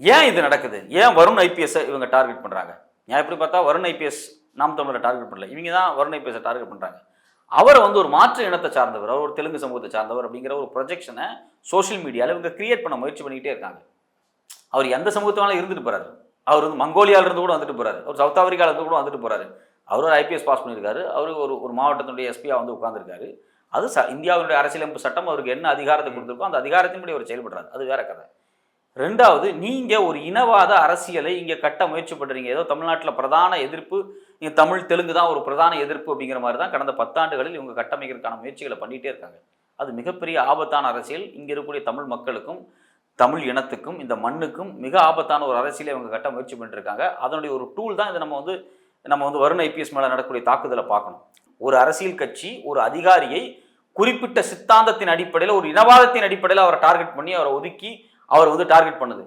ஏன் இது நடக்குது? ஏன் வருண் ஐபிஎஸ் இவங்க டார்கெட் பண்றாங்க? நான் எப்படி பார்த்தா வருண் ஐபிஎஸ் நாம் தமிழரை டார்கெட் பண்ணல, இவங்க தான் வருண் ஐபிஎஸ் டார்கெட் பண்றாங்க. அவரை ஒரு மாற்று இனத்தை சார்ந்தவர், அவர் ஒரு தெலுங்கு சமூகத்தை சார்ந்தவர் அப்படிங்கிற ஒரு ப்ரொஜெக்ஷனை சோஷியல் மீடியாவில் இவங்க கிரியேட் பண்ண முயற்சி பண்ணிக்கிட்டே இருக்காங்க. அவர் எந்த சமூகத்தாலும் இருந்துட்டு போறாரு. அவர் மங்கோலியால இருந்து கூட வந்துட்டு போறாரு. அவர் சவுத் ஆப்பிரிக்கால இருந்து கூட வந்துட்டு போறாரு. அவர் ஒரு ஐபிஎஸ் பாஸ் பண்ணியிருக்காரு. அவர் ஒரு மாவட்டத்தினுடைய எஸ்பியா உட்கார்ந்துருக்காரு. அது இந்தியாவுடைய அரசியலமைப்பு சட்டம் அவருக்கு என்ன அதிகாரத்தை கொடுத்துருக்கோ அந்த அதிகாரத்தின்படி அவர் செயல்படுறாரு. அது வேற கதை. ரெண்டாவது, நீங்க ஒரு இனவாத அரசியலை இங்க கட்ட முயற்சி பண்றீங்க. ஏதோ தமிழ்நாட்டில் பிரதான எதிர்ப்பு இங்க தமிழ் தெலுங்கு தான் ஒரு பிரதான எதிர்ப்பு அப்படிங்கிற மாதிரி தான் கடந்த 10 ஆண்டுகளில் இவங்க கட்டமைக்கிறதுக்கான முயற்சிகளை பண்ணிட்டே இருக்காங்க. அது மிகப்பெரிய ஆபத்தான அரசியல். இங்க இருக்கக்கூடிய தமிழ் மக்களுக்கும் தமிழ் இனத்துக்கும் இந்த மண்ணுக்கும் மிக ஆபத்தான ஒரு அரசியலை இவங்க கட்ட முயற்சி பண்ணிட்டு இருக்காங்க. அதனுடைய ஒரு டூல் தான் இதை நம்ம வருண் ஐபிஎஸ் மேல நடக்கக்கூடிய தாக்குதலை பார்க்கணும். ஒரு அரசியல் கட்சி ஒரு அதிகாரியை குறிப்பிட்ட சித்தாந்தத்தின் அடிப்படையில் ஒரு இனவாதத்தின் அடிப்படையில் அவரை டார்கெட் பண்ணி அவரை ஒதுக்கி அவர் டார்கெட் பண்ணுது.